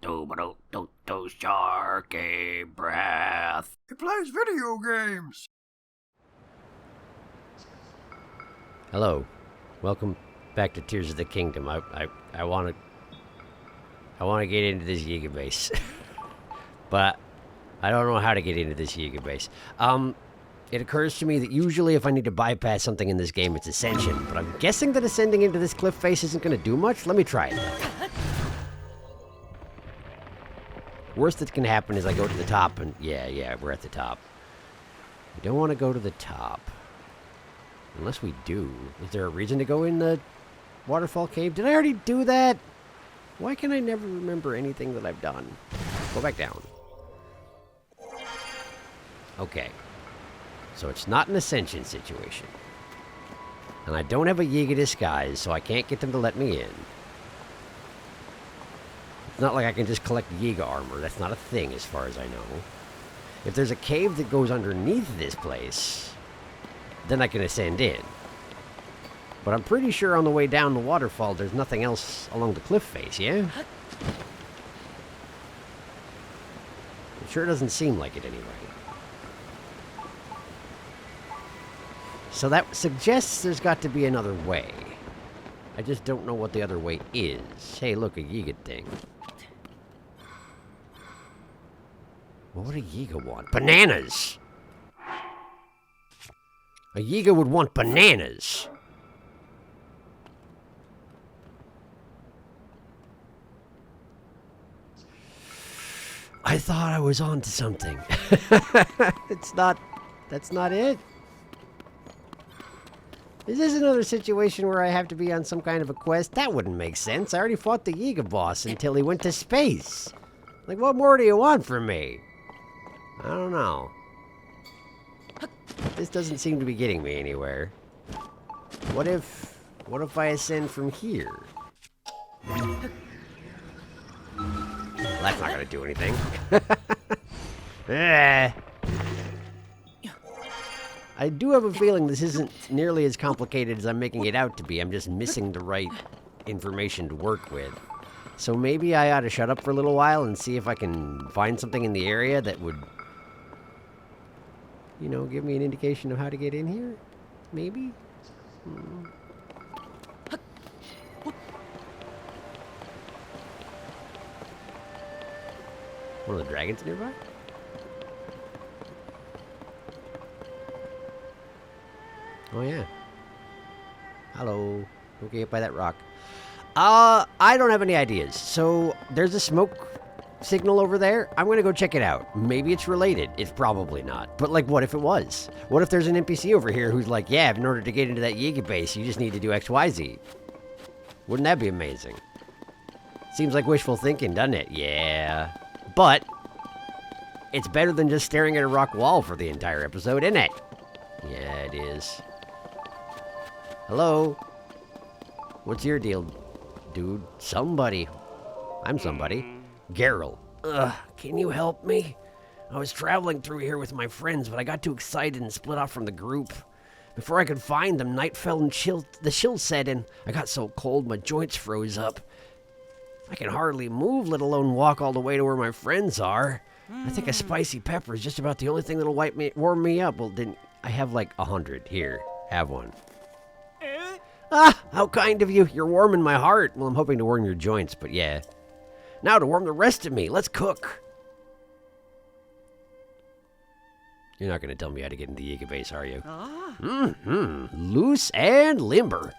SharkyBreath. He plays video games. Hello, welcome back to Tears of the Kingdom. I want to get into this Yiga base, but I don't know how to get into this Yiga base. It occurs to me that usually if I need to bypass something in this game, it's Ascension, but I'm guessing that ascending into this cliff face isn't going to do much. Let me try it. Worst that can happen is I go to the top and... Yeah, we're at the top. We don't want to go to the top. Unless we do. Is there a reason to go in the waterfall cave? Did I already do that? Why can I never remember anything that I've done? Go back down. Okay. So it's not an Ascension situation. And I don't have a Yiga disguise, so I can't get them to let me in. It's not like I can just collect Yiga armor. That's not a thing as far as I know. If there's a cave that goes underneath this place, then I can ascend in. But I'm pretty sure on the way down the waterfall, there's nothing else along the cliff face, yeah? It sure doesn't seem like it anyway. So that suggests there's got to be another way. I just don't know what the other way is. Hey, look, a Yiga thing. What would a Yiga want? Bananas! A Yiga would want bananas! I thought I was on to something. That's not it. Is this another situation where I have to be on some kind of a quest? That wouldn't make sense. I already fought the Yiga boss until he went to space. Like, what more do you want from me? I don't know. This doesn't seem to be getting me anywhere. What if I ascend from here? Well, that's not gonna do anything. I do have a feeling this isn't nearly as complicated as I'm making it out to be. I'm just missing the right information to work with. So maybe I ought to shut up for a little while and see if I can find something in the area that would, you know, give me an indication of how to get in here? Maybe? One of the dragons nearby? Oh, yeah. Hello. Okay, up by that rock. I don't have any ideas. So, there's a smoke signal over there. I'm gonna go check it out. Maybe it's related. It's probably not. But, like, what if it was? What if there's an NPC over here who's like, yeah, in order to get into that Yiga base, you just need to do XYZ. Wouldn't that be amazing? Seems like wishful thinking, doesn't it? Yeah. But, it's better than just staring at a rock wall for the entire episode, isn't it? Yeah, it is. Hello? What's your deal, dude? Somebody. I'm somebody. Geralt. Can you help me? I was traveling through here with my friends, but I got too excited and split off from the group. Before I could find them, night fell and the chill set in. I got so cold my joints froze up. I can hardly move, let alone walk all the way to where my friends are. I think a spicy pepper is just about the only thing that'll warm me up. Well, then I have like 100. Here, have one. How kind of you. You're warming my heart. Well, I'm hoping to warm your joints, but yeah. Now to warm the rest of me, let's cook. You're not going to tell me how to get into the Yiga base, are you? Loose and limber.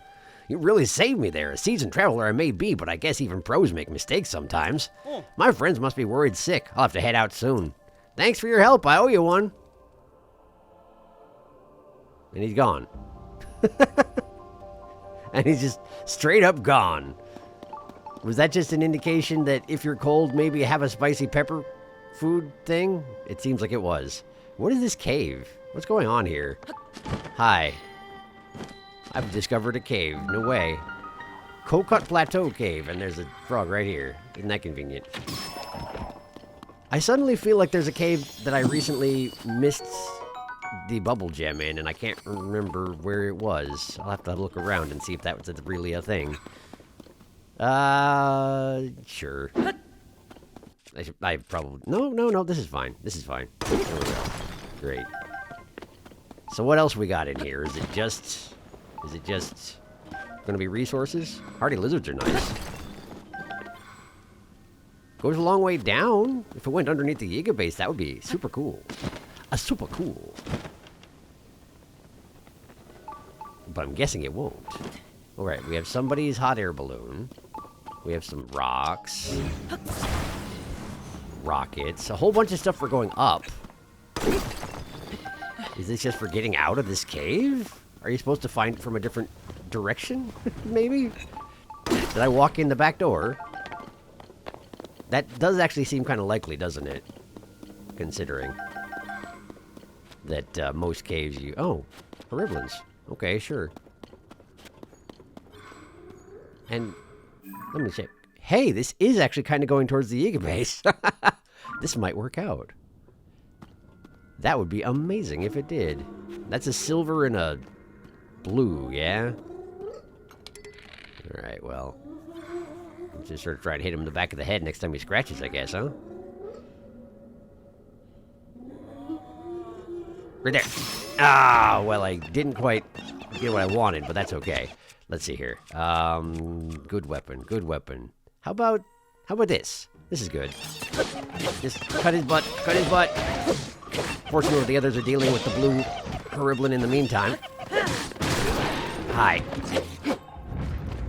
You really saved me there. A seasoned traveler I may be, but I guess even pros make mistakes sometimes. My friends must be worried sick. I'll have to head out soon. Thanks for your help. I owe you one. And he's gone. And he's just straight up gone. Was that just an indication that if you're cold, maybe have a spicy pepper food thing? It seems like it was. What is this cave? What's going on here? Hi. I've discovered a cave. No way. Kokut Plateau Cave, and there's a frog right here. Isn't that convenient? I suddenly feel like there's a cave that I recently missed the bubble gem in, and I can't remember where it was. I'll have to look around and see if that was really a thing. Sure. I probably... No, this is fine. This is fine. There we go. Great. So what else we got in here? Is it just gonna be resources? Hardy lizards are nice. Goes a long way down. If it went underneath the Yiga base, that would be super cool. Super cool. But I'm guessing it won't. Alright, we have somebody's hot air balloon. We have some rocks. Rockets. A whole bunch of stuff for going up. Is this just for getting out of this cave? Are you supposed to find it from a different direction? Maybe? Did I walk in the back door? That does actually seem kind of likely, doesn't it? Considering that most caves you... Oh, Horiblins. Okay, sure. And let me check. Hey, this is actually kind of going towards the Yiga base. This might work out. That would be amazing if it did. That's a silver and a blue, yeah? Alright, well. Just sort of try and hit him in the back of the head next time he scratches, I guess, huh? Right there. Ah, well, I didn't quite get what I wanted, but that's okay. Let's see here. Good weapon, good weapon. How about this? This is good. Just cut his butt, cut his butt. Fortunately, the others are dealing with the blue Horiblin in the meantime. Hi.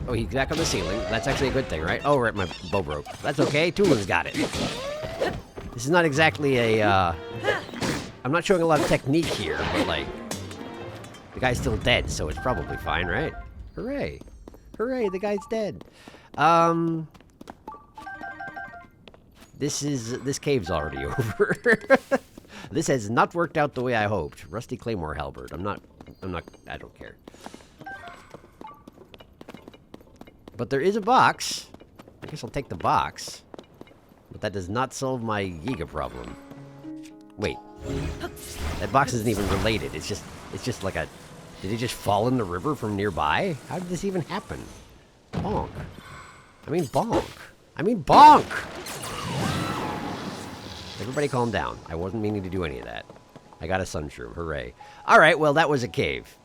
Oh, he's back on the ceiling. That's actually a good thing, right? Oh, right, my bow broke. That's okay. Tulin's got it. This is not exactly a, I'm not showing a lot of technique here, but, like, the guy's still dead, so it's probably fine, right? Hooray. Hooray, the guy's dead. This cave's already over. This has not worked out the way I hoped. Rusty Claymore halberd. I don't care. But there is a box. I guess I'll take the box. But that does not solve my Yiga problem. Wait. That box isn't even related. It's just like a... Did it just fall in the river from nearby? How did this even happen? Bonk. I mean bonk. I mean bonk! Everybody calm down. I wasn't meaning to do any of that. I got a sunshroom. Hooray. Alright, well, that was a cave.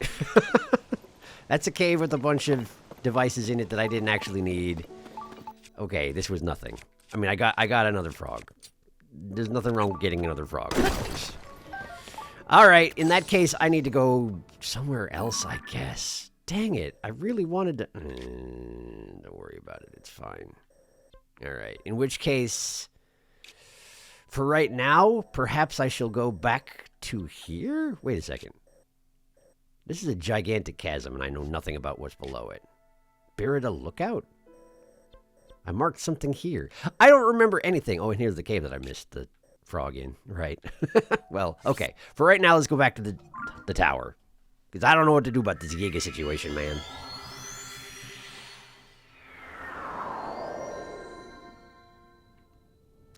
That's a cave with a bunch of devices in it that I didn't actually need. Okay, this was nothing. I mean, I got another frog. There's nothing wrong with getting another frog, of course. Alright, in that case, I need to go somewhere else, I guess. Dang it. I really wanted to... don't worry about it. It's fine. Alright, in which case... For right now, perhaps I shall go back to here? Wait a second. This is a gigantic chasm, and I know nothing about what's below it. Birida Lookout? I marked something here. I don't remember anything. Oh, and here's the cave that I missed the frog in. Right. Well, okay. For right now, let's go back to the tower. Because I don't know what to do about this Yiga situation, man.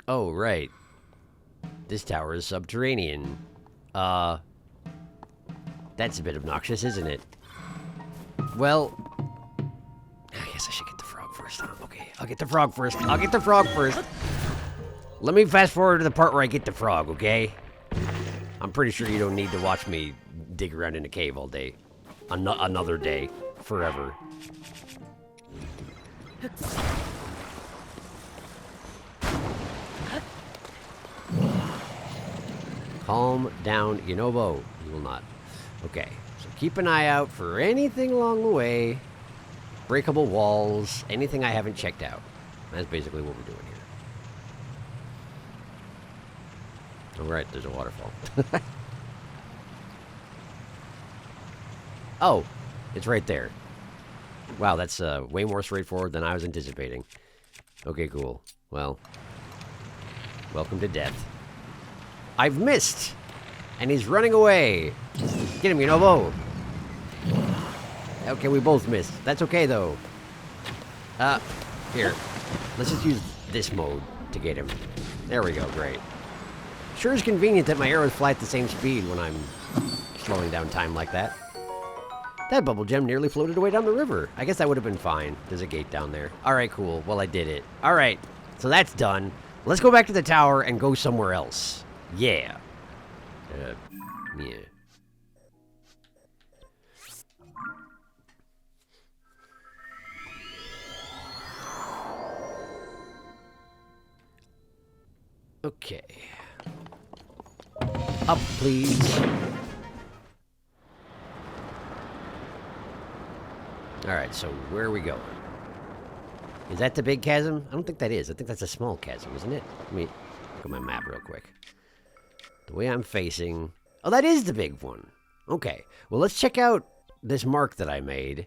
Oh, right. This tower is subterranean. That's a bit obnoxious, isn't it? Well, I guess I should get the frog first, huh? Okay, I'll get the frog first. I'll get the frog first. Let me fast forward to the part where I get the frog, okay? I'm pretty sure you don't need to watch me dig around in a cave all day. Another day. Forever. Calm down, Yunobo. You will not. Okay, so keep an eye out for anything along the way. Breakable walls, anything I haven't checked out. That's basically what we're doing here. Alright, there's a waterfall. Oh, it's right there. Wow, that's way more straightforward than I was anticipating. Okay, cool. Well, welcome to death. I've missed! And he's running away. Get him, Yunobo. Okay, we both missed. That's okay, though. Here. Let's just use this mode to get him. There we go, great. Sure is convenient that my arrows fly at the same speed when I'm slowing down time like that. That bubble gem nearly floated away down the river. I guess that would have been fine. There's a gate down there. Alright, cool. Well, I did it. Alright, so that's done. Let's go back to the tower and go somewhere else. Yeah. Yeah. Okay. Up, please. Alright, so where are we going? Is that the big chasm? I don't think that is. I think that's a small chasm, isn't it? Let me look at my map real quick. The way I'm facing... Oh, that is the big one. Okay. Well, let's check out this mark that I made,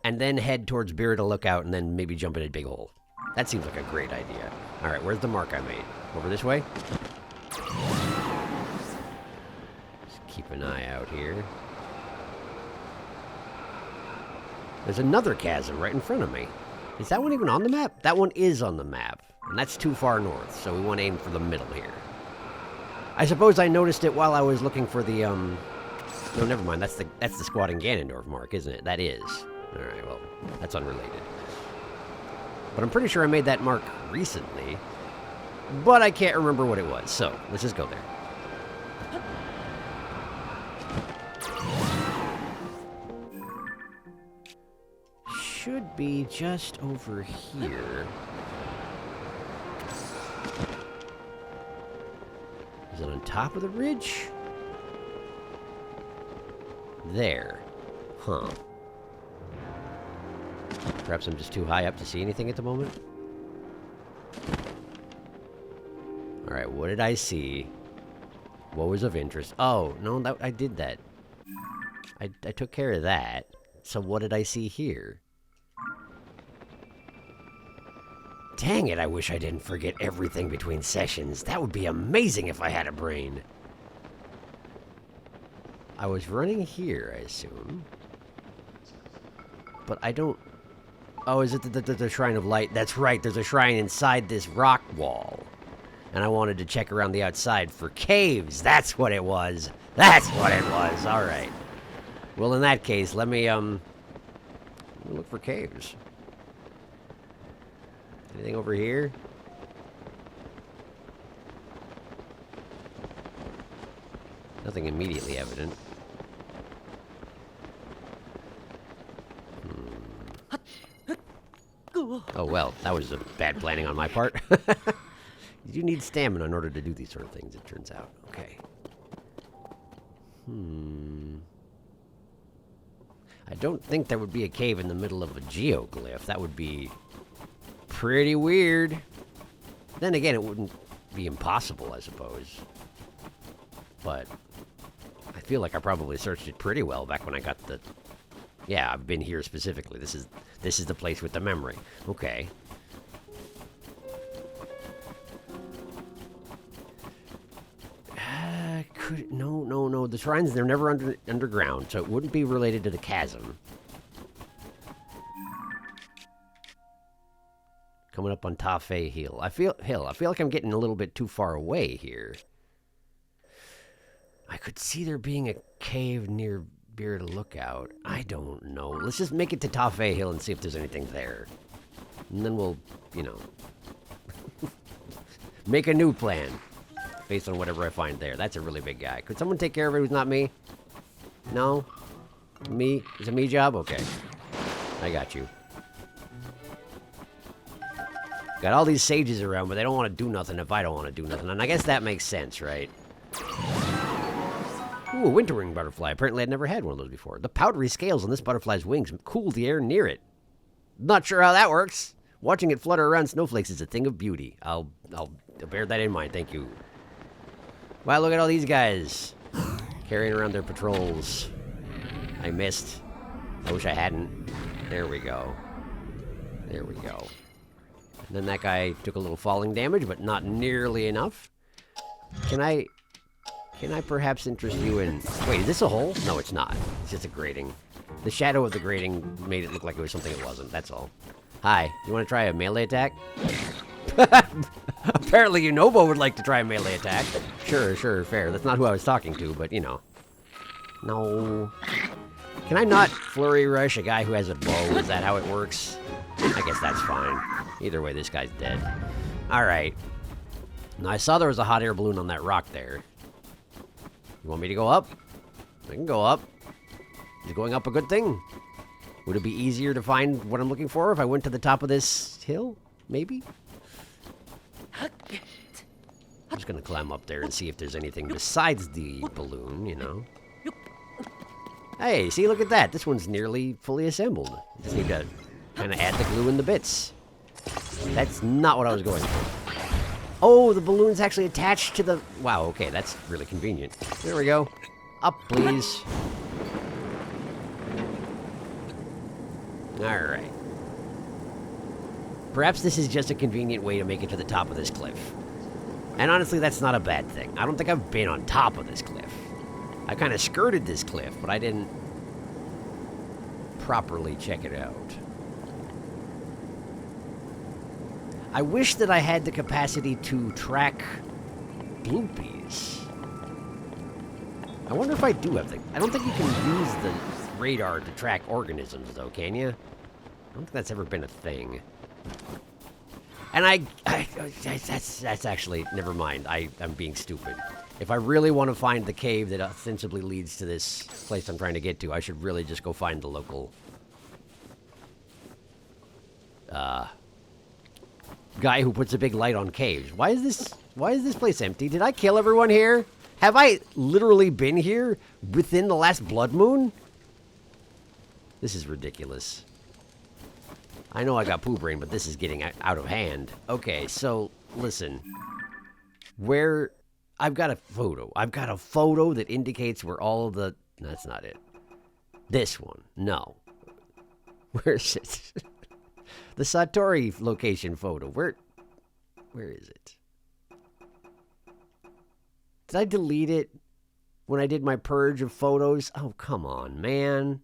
and then head towards Birita Lookout, and then maybe jump in a big hole. That seems like a great idea. Alright, where's the mark I made? Over this way? Just keep an eye out here. There's another chasm right in front of me. Is that one even on the map? That one is on the map. And that's too far north, so we want to aim for the middle here. I suppose I noticed it while I was looking for the, No, never mind. That's the Squatting Ganondorf mark, isn't it? That is. Alright, well, that's unrelated. But I'm pretty sure I made that mark recently. But I can't remember what it was, so let's just go there. Should be just over here. Is it on top of the ridge? There. Huh. Perhaps I'm just too high up to see anything at the moment? Alright, what did I see? What was of interest? Oh, no, I did that. I took care of that. So what did I see here? Dang it, I wish I didn't forget everything between sessions. That would be amazing if I had a brain. I was running here, I assume. But I don't... Oh, is it the Shrine of Light? That's right, there's a shrine inside this rock wall. And I wanted to check around the outside for caves. That's what it was. That's what it was. All right. Well, in that case, let me look for caves. Anything over here? Nothing immediately evident. Oh, well, that was a bad planning on my part. You need stamina in order to do these sort of things, it turns out. Okay. I don't think there would be a cave in the middle of a geoglyph. That would be pretty weird. Then again, it wouldn't be impossible, I suppose. But I feel like I probably searched it pretty well back when I got the... Yeah, I've been here specifically. This is the place with the memory. Okay. No. The shrines, they're never underground, so it wouldn't be related to the chasm. Coming up on Tafe Hill. I feel like I'm getting a little bit too far away here. I could see there being a cave near Birita Lookout. I don't know. Let's just make it to Tafe Hill and see if there's anything there. And then we'll, you know, make a new plan. Based on whatever I find there. That's a really big guy. Could someone take care of it who's not me? No? Me? Is it me job? Okay. I got you. Got all these sages around, but they don't want to do nothing if I don't want to do nothing. And I guess that makes sense, right? Ooh, a winter-winged butterfly. Apparently I'd never had one of those before. The powdery scales on this butterfly's wings cool the air near it. Not sure how that works. Watching it flutter around snowflakes is a thing of beauty. I'll bear that in mind, thank you. Wow, look at all these guys carrying around their patrols. I missed. I wish I hadn't. There we go. There we go. And then that guy took a little falling damage, but not nearly enough. Can I perhaps interest you in... Wait, is this a hole? No, it's not. It's just a grating. The shadow of the grating made it look like it was something it wasn't. That's all. Hi, you want to try a melee attack? Apparently Unobo would like to try a melee attack. Sure, fair. That's not who I was talking to, but, you know. No. Can I not flurry rush a guy who has a bow? Is that how it works? I guess that's fine. Either way, this guy's dead. Alright. Now, I saw there was a hot air balloon on that rock there. You want me to go up? I can go up. Is going up a good thing? Would it be easier to find what I'm looking for if I went to the top of this hill? Maybe? I'm just gonna climb up there and see if there's anything besides the balloon, you know. Hey, see, look at that. This one's nearly fully assembled. Just need to kind of add the glue in the bits. That's not what I was going for. Oh, the balloon's actually attached to the... Wow, okay, that's really convenient. There we go. Up, please. Alright. Perhaps this is just a convenient way to make it to the top of this cliff. And honestly, that's not a bad thing. I don't think I've been on top of this cliff. I kind of skirted this cliff, but I didn't properly check it out. I wish that I had the capacity to track bloopies. I wonder if I do have the... I don't think you can use the radar to track organisms, though, can you? I don't think that's ever been a thing. And that's actually... Never mind. I'm being stupid. If I really want to find the cave that ostensibly leads to this place I'm trying to get to, I should really just go find the local... guy who puts a big light on caves. Why is this place empty? Did I kill everyone here? Have I literally been here within the last blood moon? This is ridiculous. I know I got poo brain, but this is getting out of hand. Okay, so listen. Where I've got a photo. I've got a photo that indicates where all of the... No, that's not it. This one. No. Where is it? The Satori location photo. Where is it? Did I delete it when I did my purge of photos? Oh, come on, man.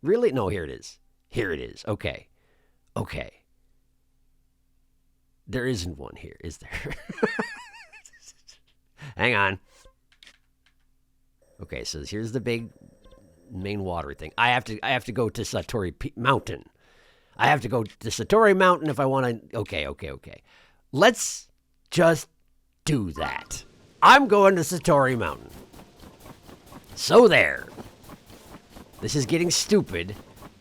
Really? No, here it is. Here it is. Okay. Okay. There isn't one here, is there? Hang on. Okay, so here's the big main water thing. I have to go to Satori Mountain. I have to go to Satori Mountain if I want to... Okay. Let's just do that. I'm going to Satori Mountain. So there. This is getting stupid,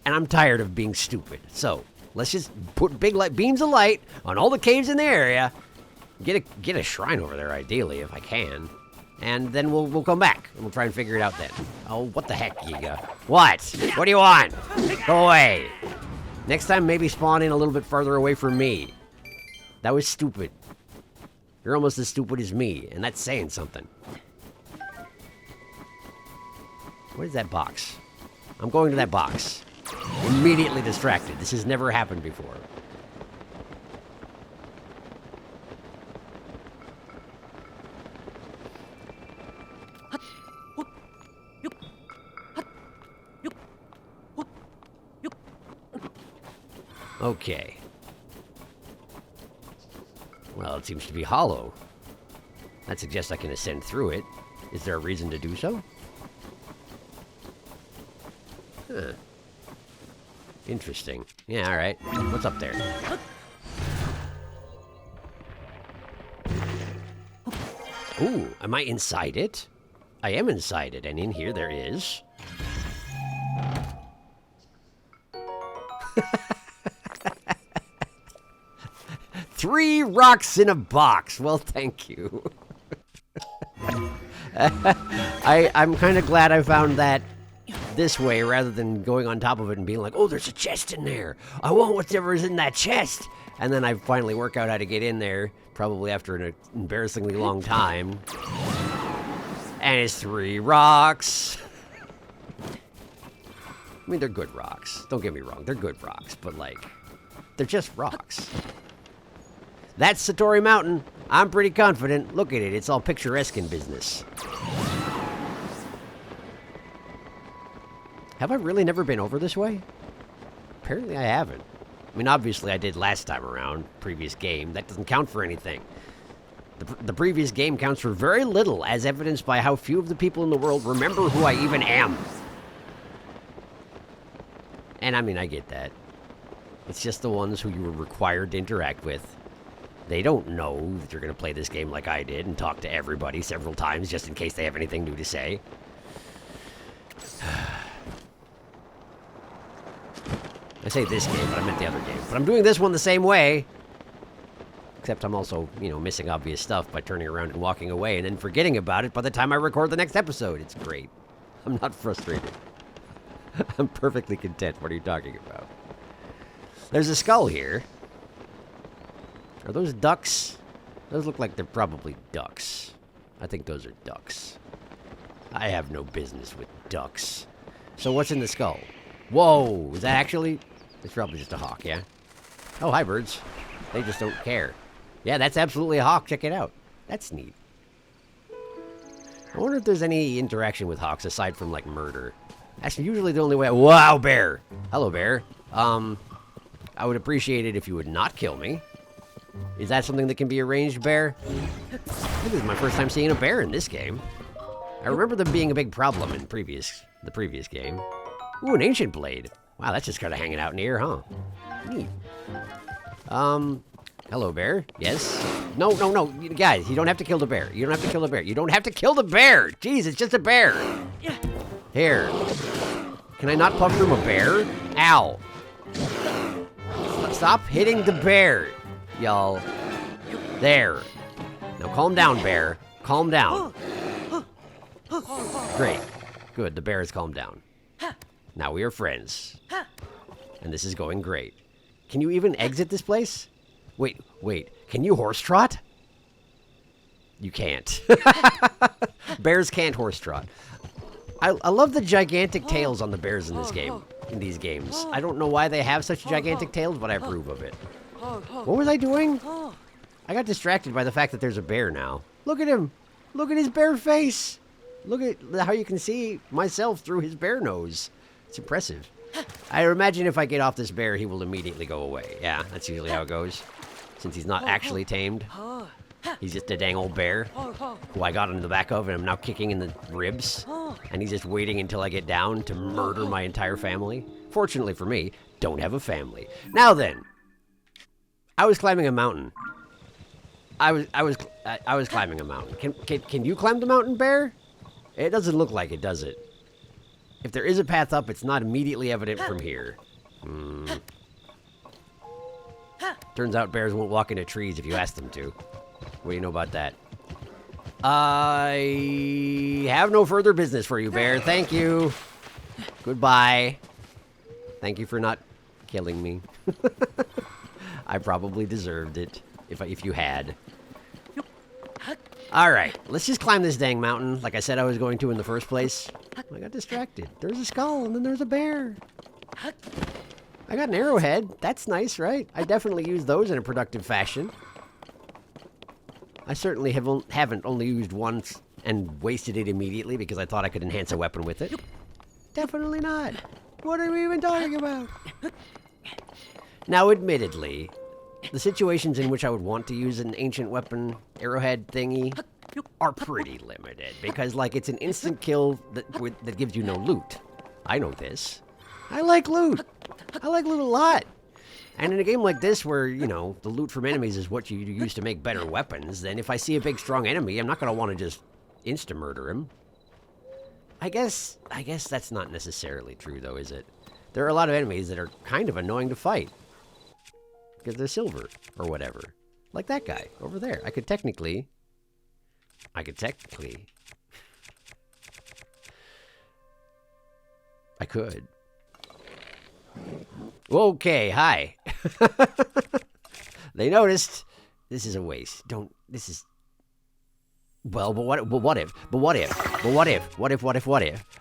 and I'm tired of being stupid. So, let's just put big beams of light on all the caves in the area. Get a shrine over there, ideally, if I can. And then we'll come back, and we'll try and figure it out then. Oh, what the heck, Yiga? What? What do you want? Go away. Next time, maybe spawn in a little bit farther away from me. That was stupid. You're almost as stupid as me, and that's saying something. What is that box? I'm going to that box. Immediately distracted. This has never happened before. Okay. Well, it seems to be hollow. That suggests I can ascend through it. Is there a reason to do so? Huh. Interesting. Yeah, alright. What's up there? Ooh, am I inside it? I am inside it, and in here there is... Three rocks in a box. Well, thank you. I'm kind of glad I found that this way rather than going on top of it and being like, oh, there's a chest in there. I want whatever's in that chest. And then I finally work out how to get in there, probably after an embarrassingly long time. And it's 3 rocks. I mean, they're good rocks. Don't get me wrong. They're good rocks, but, like, they're just rocks. That's Satori Mountain. I'm pretty confident. Look at it. It's all picturesque in business. Have I really never been over this way? Apparently I haven't. I mean, obviously I did last time around. Previous game. That doesn't count for anything. The previous game counts for very little, as evidenced by how few of the people in the world remember who I even am. And I mean, I get that. It's just the ones who you were required to interact with. They don't know that you're going to play this game like I did and talk to everybody several times just in case they have anything new to say. I say this game, but I meant the other game. But I'm doing this one the same way. Except I'm also, you know, missing obvious stuff by turning around and walking away and then forgetting about it by the time I record the next episode. It's great. I'm not frustrated. I'm perfectly content. What are you talking about? There's a skull here. Are those ducks? Those look like they're probably ducks. I think those are ducks. I have no business with ducks. So what's in the skull? Whoa, is that actually... It's probably just a hawk, yeah? Oh, hi, birds. They just don't care. Yeah, that's absolutely a hawk. Check it out. That's neat. I wonder if there's any interaction with hawks aside from, like, murder. That's usually the only way... Wow, bear! Hello, bear. I would appreciate it if you would not kill me. Is that something that can be arranged, bear? I think this is my first time seeing a bear in this game. I remember them being a big problem in the previous game. Ooh, an ancient blade. Wow, that's just kind of hanging out in here, huh? Neat. Hello, bear. Yes? No, guys, you don't have to kill the bear. You don't have to kill the bear. You don't have to kill the bear! Jeez, it's just a bear! Here. Can I not puff from a bear? Ow. Stop hitting the bear, y'all. There. Now calm down, bear. Calm down. Great. Good, the bear has calmed down. Now we are friends. And this is going great. Can you even exit this place? Wait. Can you horse trot? You can't. Bears can't horse trot. I love the gigantic tails on the bears in this game. In these games. I don't know why they have such gigantic tails, but I approve of it. What was I doing? I got distracted by the fact that there's a bear now. Look at him. Look at his bear face. Look at how you can see myself through his bear nose. It's impressive. I imagine if I get off this bear, he will immediately go away. Yeah, that's usually how it goes. Since he's not actually tamed. He's just a dang old bear who I got on the back of and I'm now kicking in the ribs. And he's just waiting until I get down to murder my entire family. Fortunately for me, don't have a family. Now then, I was climbing a mountain. I was climbing a mountain. Can you climb the mountain, bear? It doesn't look like it, does it? If there is a path up, it's not immediately evident from here. Turns out bears won't walk into trees if you ask them to. What do you know about that? I have no further business for you, bear. Thank you. Goodbye. Thank you for not killing me. I probably deserved it if you had. Alright, let's just climb this dang mountain like I said I was going to in the first place. I got distracted. There's a skull and then there's a bear. I got an arrowhead. That's nice, right? I definitely use those in a productive fashion. I certainly haven't only used once and wasted it immediately because I thought I could enhance a weapon with it. Definitely not. What are we even talking about? Now, admittedly, the situations in which I would want to use an ancient weapon arrowhead thingy are pretty limited because, like, it's an instant kill that gives you no loot. I know this. I like loot. I like loot a lot. And in a game like this where, you know, the loot from enemies is what you use to make better weapons, then if I see a big, strong enemy, I'm not going to want to just insta-murder him. I guess that's not necessarily true, though, is it? There are a lot of enemies that are kind of annoying to fight. Because they're silver, or whatever. Like that guy, over there. I could technically... I could. Okay, hi. They noticed. This is a waste. This is... Well, but what if?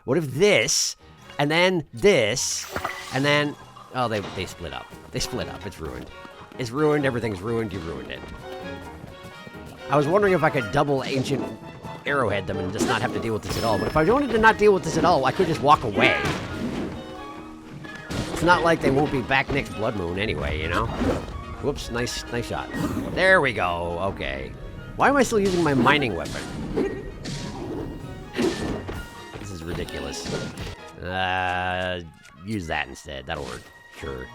What if this, and then this, and then... Oh, they split up. They split up. It's ruined. It's ruined. Everything's ruined. You ruined it. I was wondering if I could double ancient arrowhead them and just not have to deal with this at all. But if I wanted to not deal with this at all, I could just walk away. It's not like they won't be back next Blood Moon anyway, you know? Whoops, nice shot. There we go. Okay. Why am I still using my mining weapon? This is ridiculous. Use that instead. That'll work. Sure.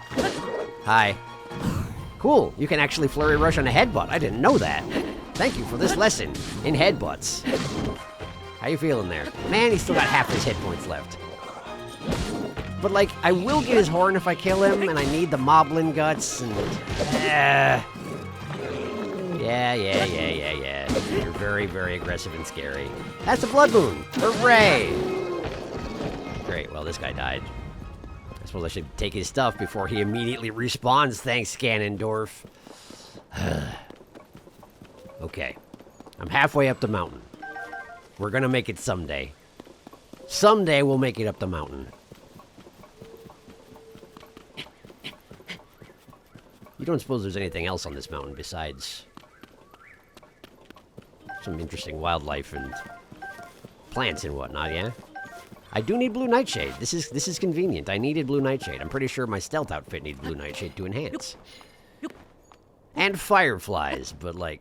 Hi. Cool, you can actually flurry rush on a headbutt. I didn't know that. Thank you for this lesson in headbutts. How you feeling there? Man, he's still got half his hit points left. But, like, I will get his horn if I kill him, and I need the moblin guts, and... Yeah. You're very, very aggressive and scary. That's a blood moon! Hooray! Great, well, this guy died. I suppose I should take his stuff before he immediately respawns, thanks, Ganondorf. Okay. I'm halfway up the mountain. We're gonna make it someday. Someday we'll make it up the mountain. You don't suppose there's anything else on this mountain besides some interesting wildlife and plants and whatnot, yeah? I do need blue nightshade. This is convenient. I needed blue nightshade. I'm pretty sure my stealth outfit needs blue nightshade to enhance. And fireflies, but like...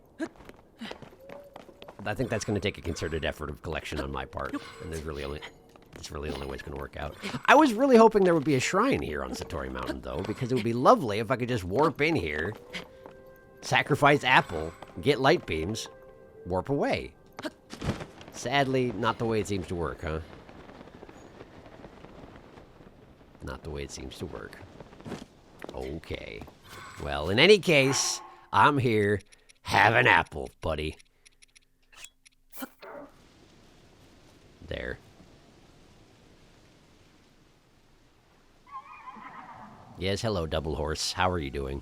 I think that's going to take a concerted effort of collection on my part. And it's really the only way it's going to work out. I was really hoping there would be a shrine here on Satori Mountain, though, because it would be lovely if I could just warp in here, sacrifice Apple, get light beams, warp away. Sadly, not the way it seems to work, huh? Not the way it seems to work. Okay. Well, in any case, I'm here. Have an apple, buddy. There. Yes, hello, Double Horse. How are you doing?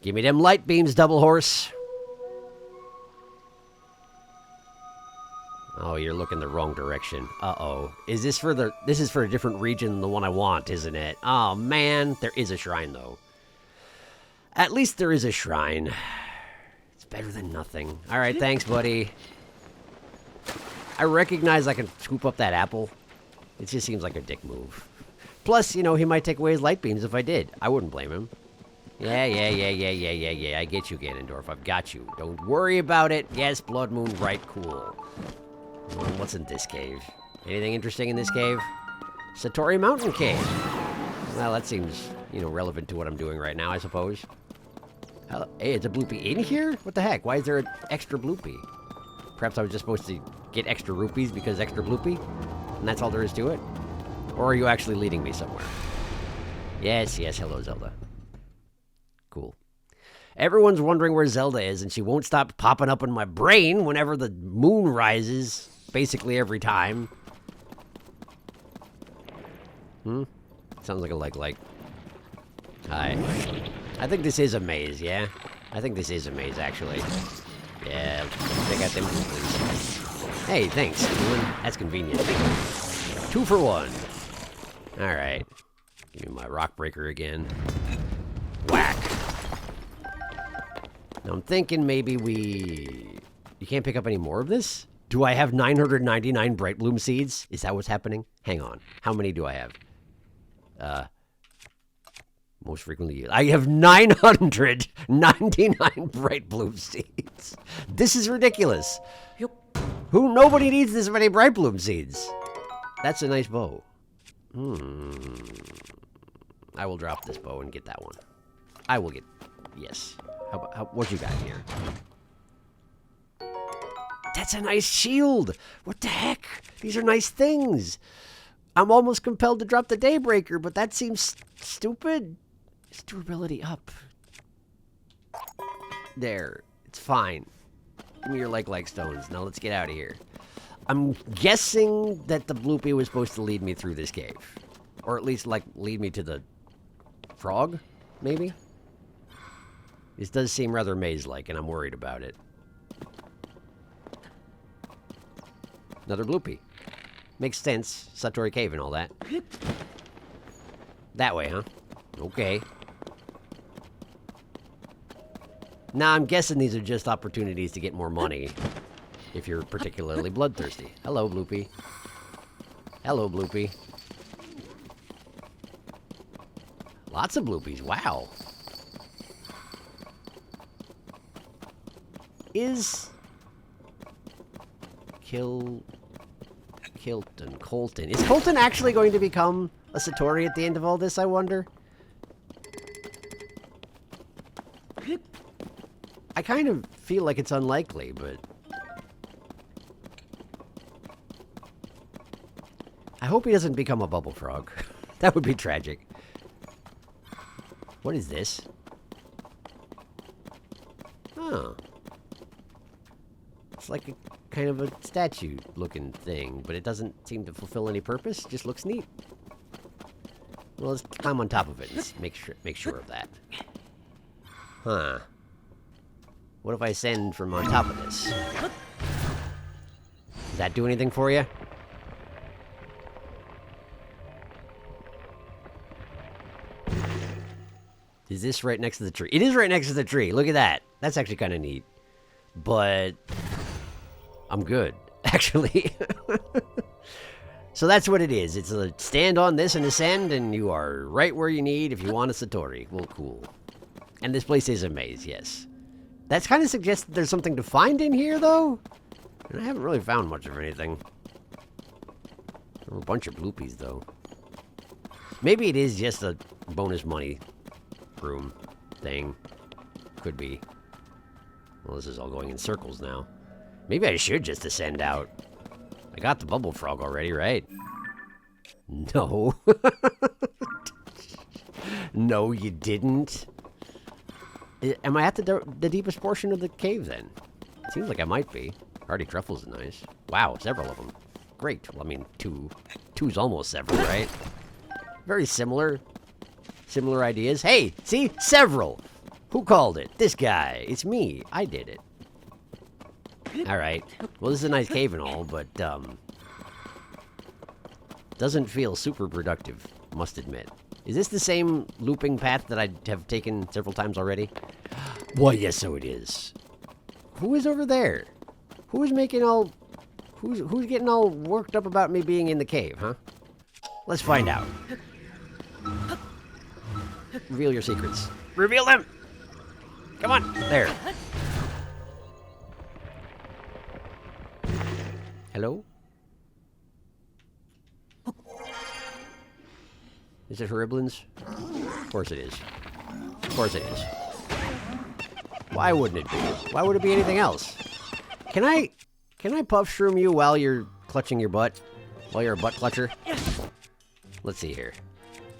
Give me them light beams, Double Horse. Oh, you're looking the wrong direction. Uh-oh. This is for a different region than the one I want, isn't it? Oh, man. There is a shrine, though. At least there is a shrine. It's better than nothing. All right, thanks, buddy. I recognize I can scoop up that apple. It just seems like a dick move. Plus, you know, he might take away his light beams if I did. I wouldn't blame him. Yeah. I get you, Ganondorf. I've got you. Don't worry about it. Yes, Blood Moon, right, cool. What's in this cave? Anything interesting in this cave? Satori Mountain Cave. Well, that seems, you know, relevant to what I'm doing right now, I suppose. Hey, is a bloopy in here? What the heck? Why is there an extra bloopy? Perhaps I was just supposed to get extra rupees because extra bloopy? And that's all there is to it? Or are you actually leading me somewhere? Yes, hello, Zelda. Cool. Everyone's wondering where Zelda is, and she won't stop popping up in my brain whenever the moon rises, basically every time. Sounds like a like. Hi. I think this is a maze, yeah? I think this is a maze, actually. Yeah, they got them rupees. Hey, thanks. That's convenient. 2 for 1. Alright. Give me my rock breaker again. Whack. Now I'm thinking maybe You can't pick up any more of this? Do I have 999 Bright Bloom seeds? Is that what's happening? Hang on. How many do I have? Most frequently used. I have 999 Bright Bloom seeds. This is ridiculous. Nobody needs this many Bright Bloom seeds. That's a nice bow. I will drop this bow and get that one. I will get... Yes. What you got here? That's a nice shield. What the heck? These are nice things. I'm almost compelled to drop the Daybreaker, but that seems stupid. Is durability up? There. It's fine. Give me your like stones. Now let's get out of here. I'm guessing that the bloopy was supposed to lead me through this cave. Or at least, like, lead me to the frog, maybe? This does seem rather maze-like, and I'm worried about it. Another bloopy. Makes sense. Satori Cave and all that. That way, huh? Okay. Now, I'm guessing these are just opportunities to get more money. If you're particularly bloodthirsty. Hello, bloopy. Hello, bloopy. Lots of bloopies. Wow. Is... Colton. Is Colton actually going to become a Satori at the end of all this, I wonder? kind of feel like it's unlikely, but... I hope he doesn't become a bubble frog. That would be tragic. What is this? Oh. It's like a kind of a statue-looking thing, but it doesn't seem to fulfill any purpose. It just looks neat. Well, let's climb on top of it and make sure of that. Huh. What if I ascend from on top of this? Does that do anything for you? Is this right next to the tree? It is right next to the tree. Look at that. That's actually kind of neat. But I'm good, actually. So that's what it is. It's a stand on this and ascend, and you are right where you need if you want a Satori. Well, cool. And this place is a maze, yes. That kind of suggests that there's something to find in here, though. And I haven't really found much of anything. There were a bunch of bloopies, though. Maybe it is just a bonus money room thing. Could be. Well, this is all going in circles now. Maybe I should just ascend out. I got the bubble frog already, right? No. No, you didn't. Am I at the deepest portion of the cave, then? Seems like I might be. Hardy truffles are nice. Wow, several of them. Great. Well, I mean, two. Two's almost several, right? Very similar. Similar ideas. Hey, see? Several. Who called it? This guy. It's me. I did it. Alright. Well, this is a nice cave and all, but, doesn't feel super productive, must admit. Is this the same looping path that I have taken several times already? Why, yes, so it is. Who is over there? Who is making all... Who's getting all worked up about me being in the cave, huh? Let's find out. Reveal your secrets. Reveal them! Come on! There. Hello? Is it Horiblins? Of course it is. Of course it is. Why wouldn't it be? Why would it be anything else? Can I puff shroom you while you're clutching your butt? While you're a butt clutcher? Let's see here.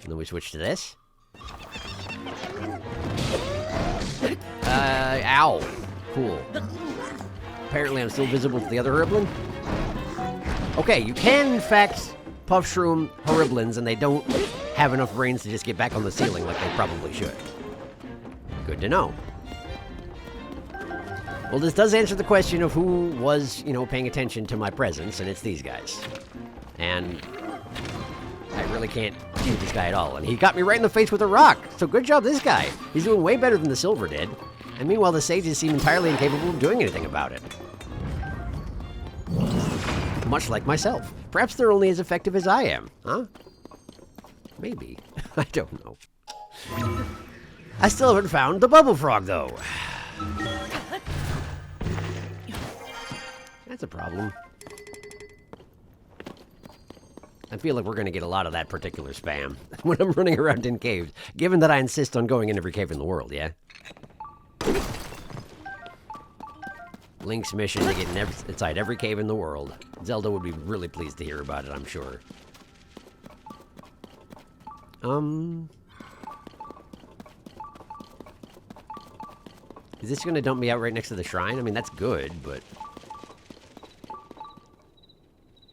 And then we switch to this. Ow. Cool. Apparently I'm still visible to the other Horiblin. Okay, you can in fact puff shroom Horiblins, and they don't have enough brains to just get back on the ceiling like they probably should. Good to know. Well, this does answer the question of who was, paying attention to my presence, and it's these guys. And I really can't do this guy at all. And he got me right in the face with a rock. So good job, this guy. He's doing way better than the silver did. And meanwhile, the sages seem entirely incapable of doing anything about it. Much like myself. Perhaps they're only as effective as I am, huh? Maybe. I don't know. I still haven't found the bubble frog, though. That's a problem. I feel like we're going to get a lot of that particular spam when I'm running around in caves, given that I insist on going in every cave in the world, yeah? Link's mission to get inside every cave in the world. Zelda would be really pleased to hear about it, I'm sure. Is this going to dump me out right next to the shrine? I mean, that's good, but...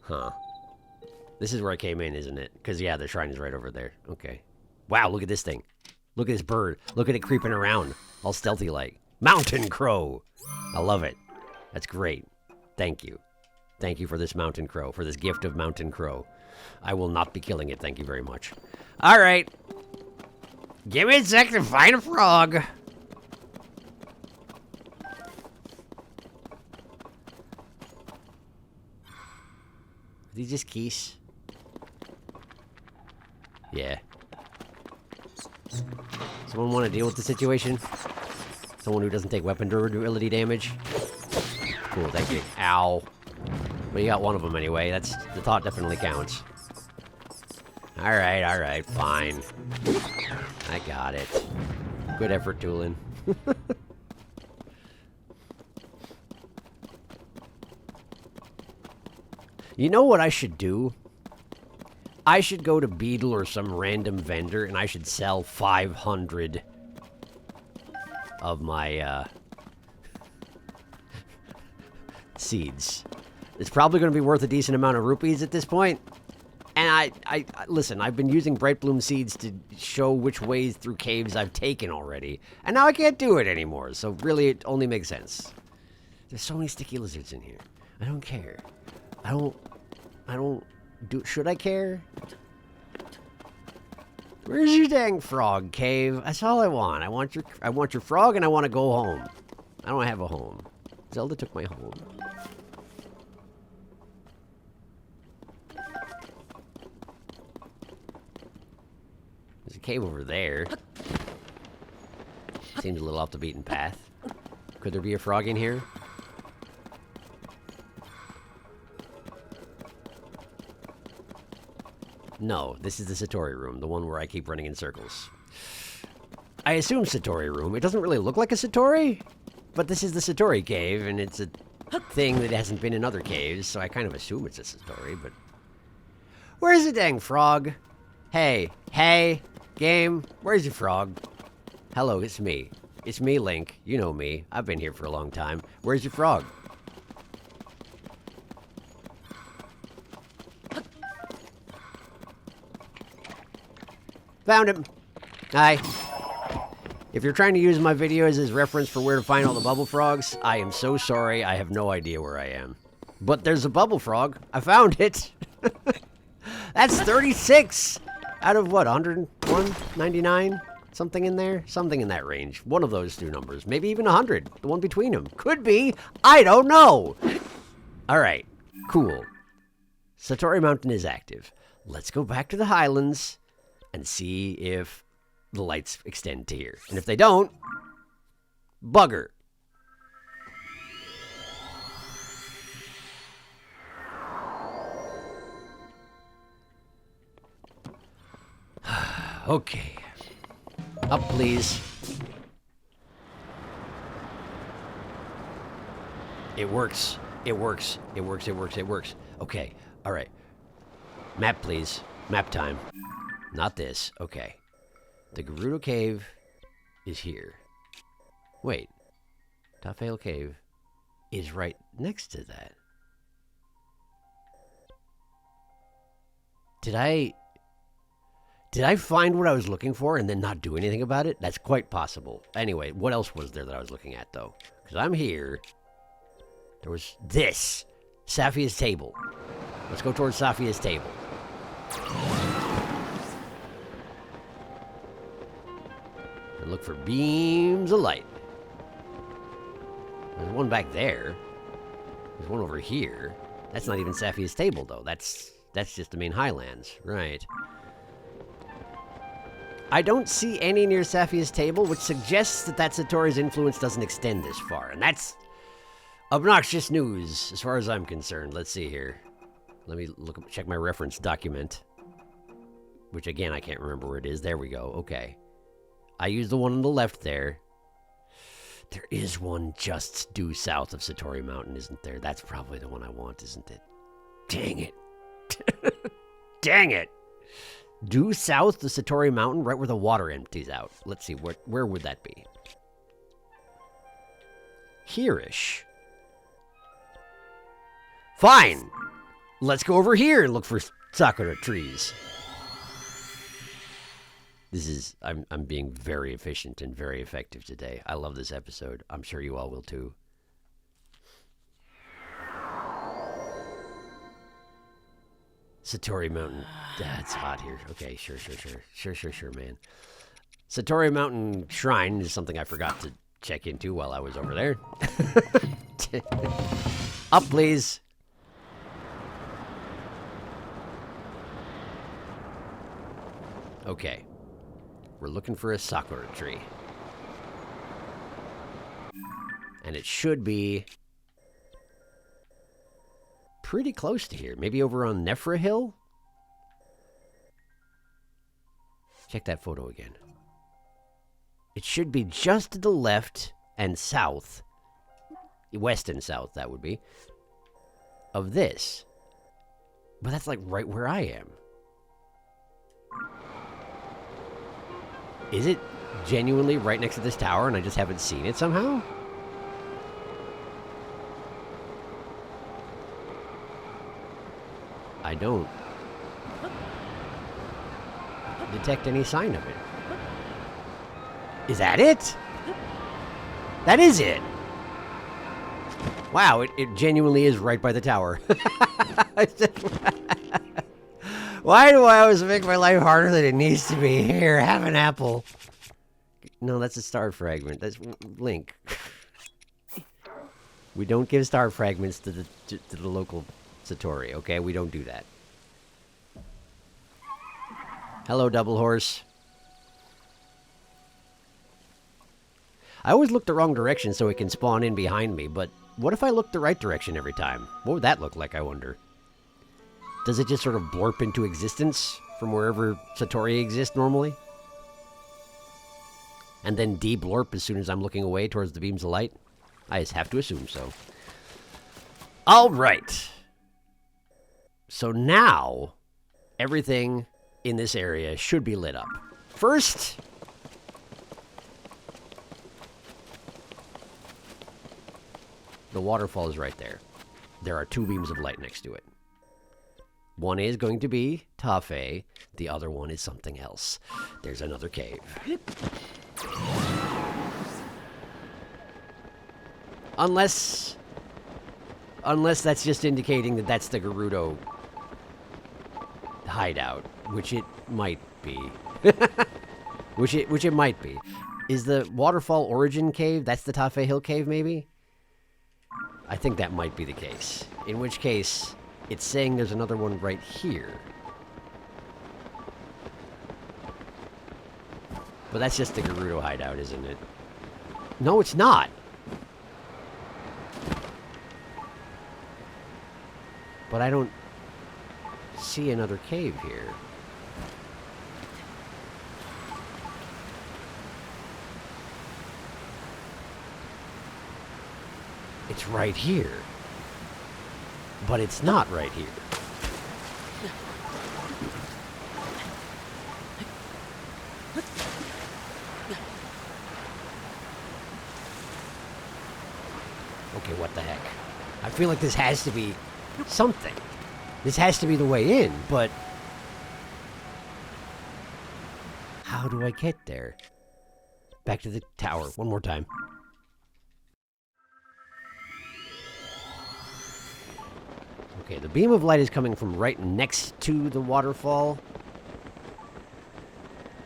Huh. This is where I came in, isn't it? Because, yeah, the shrine is right over there. Okay. Wow, look at this thing. Look at this bird. Look at it creeping around. All stealthy-like. Mountain crow! I love it. That's great. Thank you. Thank you for this mountain crow, for this gift of mountain crow. I will not be killing it, thank you very much. All right. Give me a sec to find a frog. Are these just keys? Yeah. Someone want to deal with the situation? Someone who doesn't take weapon durability damage? Cool, thank you. Ow. But you got one of them anyway. The thought definitely counts. Alright, fine. I got it. Good effort, Tulin. You know what I should do? I should go to Beetle or some random vendor, and I should sell 500 of my seeds. It's probably going to be worth a decent amount of rupees at this point. And listen, I've been using Bright Bloom seeds to show which ways through caves I've taken already. And now I can't do it anymore, so really it only makes sense. There's so many sticky lizards in here. I don't care. Should I care? Where's your dang frog, cave? That's all I want. I want your frog, and I want to go home. I don't have a home. Zelda took my home. There's a cave over there. Seems a little off the beaten path. Could there be a frog in here? No, this is the Satori room, the one where I keep running in circles. I assume Satori room. It doesn't really look like a Satori, but this is the Satori cave, and it's a thing that hasn't been in other caves, so I kind of assume it's a Satori, but... Where's the dang frog? Hey, game, where's your frog? Hello, it's me. It's me, Link. You know me. I've been here for a long time. Where's your frog? Found him. Hi. If you're trying to use my videos as reference for where to find all the bubble frogs, I am so sorry. I have no idea where I am. But there's a bubble frog. I found it. That's 36 out of what, 101, 99? Something in there? Something in that range. One of those two numbers. Maybe even 100. The one between them. Could be. I don't know. All right. Cool. Satori Mountain is active. Let's go back to the Highlands and see if the lights extend to here. And if they don't, bugger. Okay. Up, please. It works. It works. It works. It works. It works. Okay. All right. Map, please. Map time. Not this. Okay. The Gerudo Cave is here. Wait. Tafel Cave is right next to that. Did I find what I was looking for and then not do anything about it? That's quite possible. Anyway, what else was there that I was looking at, though? Because I'm here. There was this. Safia's table. Let's go towards Safia's table. And look for beams of light. There's one back there. There's one over here. That's not even Safia's table, though. That's just the main highlands. Right. I don't see any near Safia's table, which suggests that Satori's influence doesn't extend this far. And that's obnoxious news, as far as I'm concerned. Let's see here. Let me check my reference document. Which, again, I can't remember where it is. There we go. Okay. I used the one on the left there. There is one just due south of Satori Mountain, isn't there? That's probably the one I want, isn't it? Dang it. Dang it. Due south of Satori Mountain, right where the water empties out. Let's see, where would that be? Here-ish. Fine. Let's go over here and look for sakura trees. I'm being very efficient and very effective today. I love this episode. I'm sure you all will too. Satori Mountain. That's hot here. Okay, sure, man. Satori Mountain Shrine is something I forgot to check into while I was over there. Up, please. Okay. We're looking for a sakura tree. And it should be pretty close to here. Maybe over on Nephra Hill? Check that photo again. It should be just to the left and south. West and south, that would be. Of this. But that's like right where I am. Is it genuinely right next to this tower and I just haven't seen it somehow? I don't detect any sign of it. Is that it? That is it. Wow, it genuinely is right by the tower. Why do I always make my life harder than it needs to be? Here, have an apple. No, that's a star fragment. That's Link. We don't give star fragments to the local Satori, okay? We don't do that. Hello, Double Horse. I always look the wrong direction so it can spawn in behind me, but what if I look the right direction every time? What would that look like, I wonder? Does it just sort of blurp into existence from wherever Satori exists normally? And then de-blurp as soon as I'm looking away towards the beams of light? I just have to assume so. All right. So now, everything in this area should be lit up. First, the waterfall is right there. There are 2 beams of light next to it. One is going to be Tafe. The other one is something else. There's another cave. Unless that's just indicating that that's the Gerudo hideout, which it might be. which it might be. Is the waterfall origin cave, that's the Tafe Hill cave maybe? I think that might be the case. In which case, it's saying there's another one right here. But that's just the Gerudo hideout, isn't it? No, it's not. But I don't see another cave here. It's right here. But it's not right here. Okay, what the heck? I feel like this has to be something. This has to be the way in, but how do I get there? Back to the tower, one more time. Okay, the beam of light is coming from right next to the waterfall.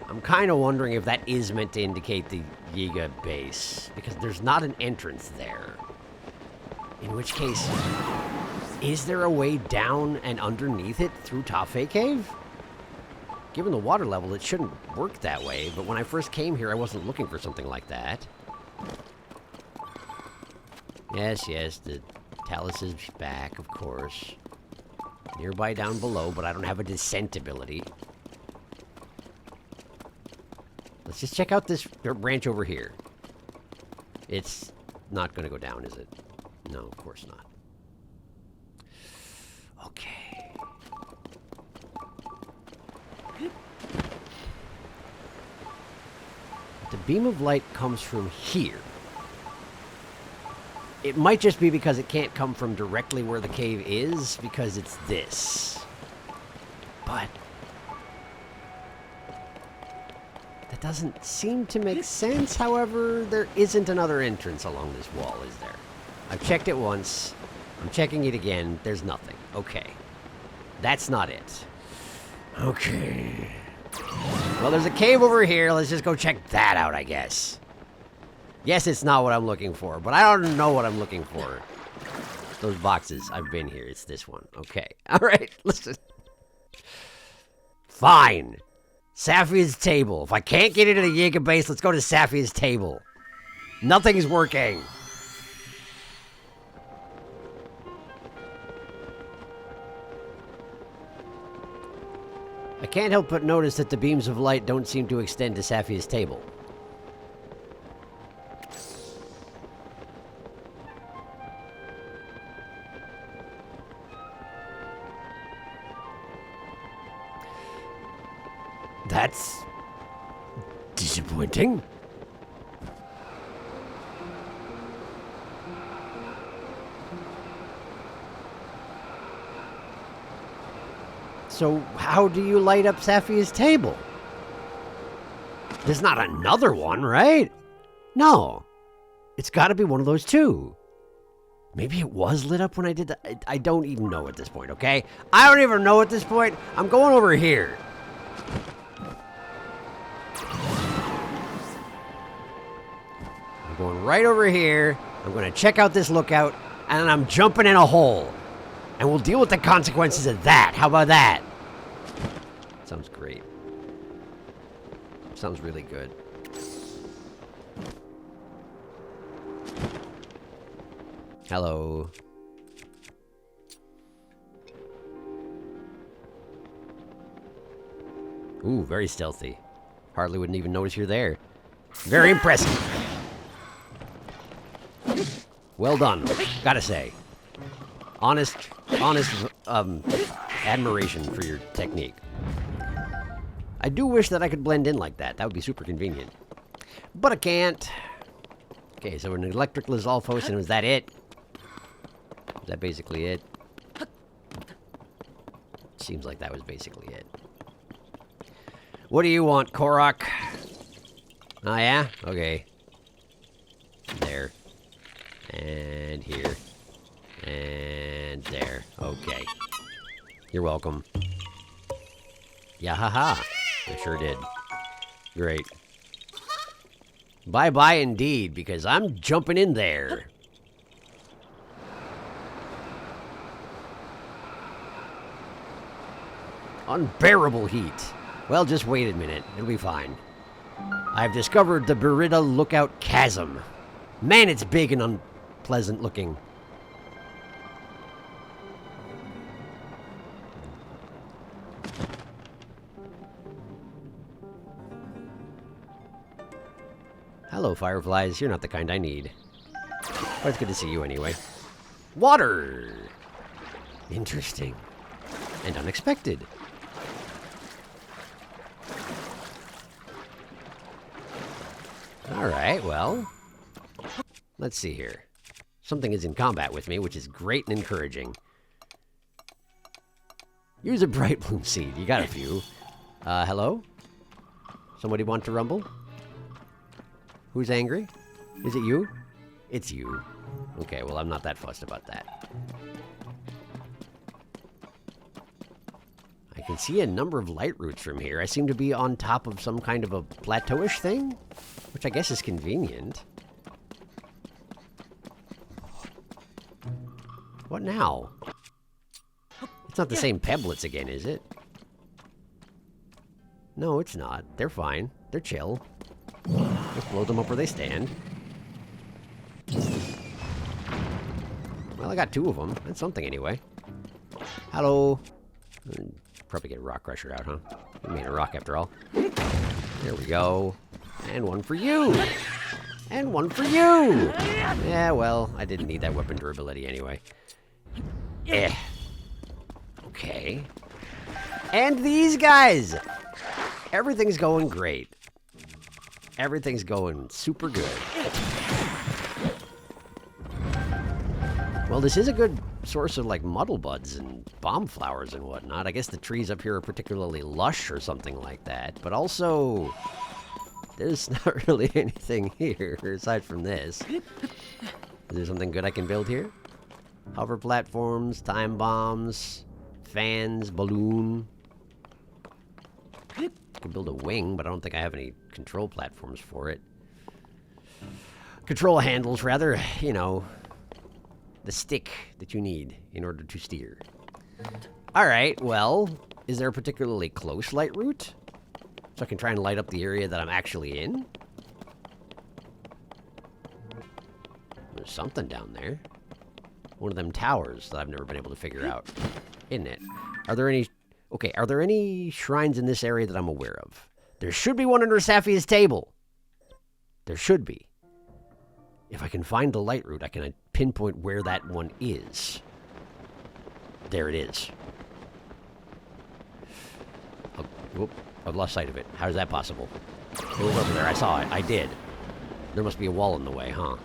I'm kind of wondering if that is meant to indicate the Yiga base, because there's not an entrance there. In which case, is there a way down and underneath it through Tafe Cave? Given the water level, it shouldn't work that way, but when I first came here, I wasn't looking for something like that. Yes, the Talus is back, of course. Nearby down below, but I don't have a descent ability. Let's just check out this branch over here. It's not going to go down, is it? No, of course not. Okay. The beam of light comes from here. It might just be because it can't come from directly where the cave is, because it's this. But that doesn't seem to make sense. However, there isn't another entrance along this wall, is there? I've checked it once. I'm checking it again. There's nothing. Okay. That's not it. Okay. Well, there's a cave over here. Let's just go check that out, I guess. Yes, it's not what I'm looking for, but I don't know what I'm looking for. Those boxes. I've been here. It's this one. Okay. All right. Listen. Fine. Safia's table. If I can't get into the Yiga base, let's go to Safia's table. Nothing's working. I can't help but notice that the beams of light don't seem to extend to Safia's table. that's disappointing. So how do you light up Safia's table? There's not another one, right? No. It's got to be one of those two. Maybe it was lit up when I did that. I don't even know at this point, okay? I don't even know at this point. I'm going over here. I'm going right over here. I'm going to check out this lookout, and then I'm jumping in a hole. And we'll deal with the consequences of that. How about that? Sounds great. Sounds really good. Hello. Ooh, very stealthy. Hardly wouldn't even notice you're there. Very impressive. Well done, gotta say. Honest admiration for your technique. I do wish that I could blend in like that. That would be super convenient. But I can't. Okay, so an electric Lizalfos, and was that it? Was that basically it? Seems like that was basically it. What do you want, Korok? Oh, yeah? Okay. There. And here. And there. Okay. You're welcome. Yeah, haha. I sure did. Great. Bye-bye indeed, because I'm jumping in there. Unbearable heat. Well, just wait a minute. It'll be fine. I've discovered the Burita Lookout Chasm. Man, it's big and unpleasant looking. Hello, fireflies. You're not the kind I need. But it's good to see you anyway. Water! Interesting. And unexpected. Alright, well. Let's see here. Something is in combat with me, which is great and encouraging. Use a bright bloom seed. You got a few. Hello? Somebody want to rumble? Who's angry? Is it you? It's you. Okay, well, I'm not that fussed about that. I can see a number of light roots from here. I seem to be on top of some kind of a plateauish thing, which I guess is convenient. What now? It's not the same pebblets again, is it? No, it's not. They're fine. They're chill. Just blow them up where they stand. Well, I got two of them. That's something anyway. Hello. Probably get a rock crusher out, huh? We made a rock after all. There we go. And one for you. And one for you. Yeah, well, I didn't need that weapon durability anyway. Eh. Okay. And these guys. Everything's going great. Everything's going super good. Well, this is a good source of, like, muddle buds and bomb flowers and whatnot. I guess the trees up here are particularly lush or something like that. But also, there's not really anything here aside from this. Is there something good I can build here? Hover platforms, time bombs, fans, balloon. I can build a wing, but I don't think I have any control platforms for it. Control handles, rather, you know, the stick that you need in order to steer. Alright, well, is there a particularly close light route? So I can try and light up the area that I'm actually in? There's something down there. One of them towers that I've never been able to figure out, isn't it? Are there any... Okay, are there any shrines in this area that I'm aware of? There should be one under Safia's table. There should be. If I can find the light route, I can pinpoint where that one is. There it is. Oh, whoop. I've lost sight of it. How is that possible? It was over there. I saw it. I did. There must be a wall in the way, huh?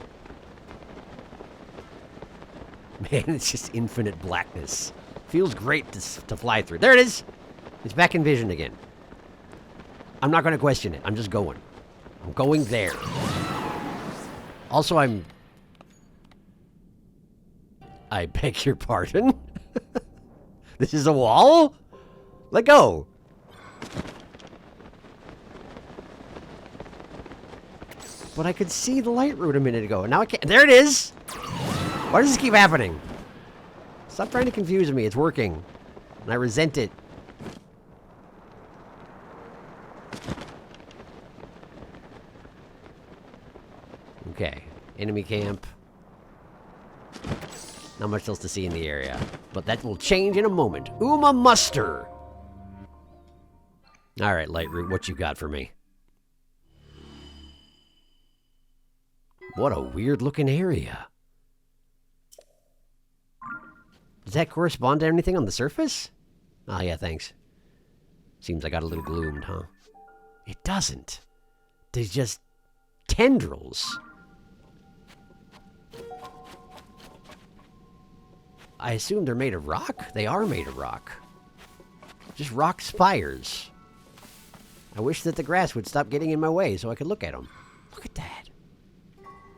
Man, it's just infinite blackness. Feels great to fly through. There it is! It's back in vision again. I'm not going to question it. I'm just going. I'm going there. Also, I beg your pardon? This is a wall? Let go. But I could see the light route a minute ago, and now I can't. There it is! Why does this keep happening? Stop trying to confuse me. It's working. And I resent it. Okay. Enemy camp. Not much else to see in the area. But that will change in a moment. Uma Muster! Alright, Lightroot, what you got for me? What a weird-looking area. Does that correspond to anything on the surface? Oh, yeah, thanks. Seems I got a little gloomed, huh? It doesn't. There's just tendrils. I assume they're made of rock? They are made of rock. Just rock spires. I wish that the grass would stop getting in my way so I could look at them. Look at that.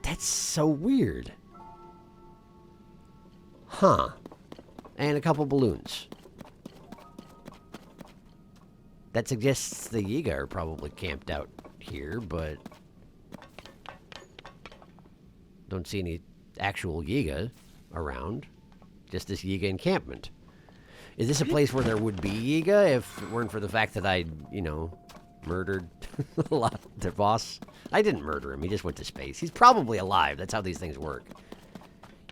That's so weird. Huh. And a couple balloons. That suggests the Yiga are probably camped out here, but don't see any actual Yiga around. Just this Yiga encampment. Is this a place where there would be Yiga if it weren't for the fact that I, you know, murdered their boss? I didn't murder him. He just went to space. He's probably alive. That's how these things work.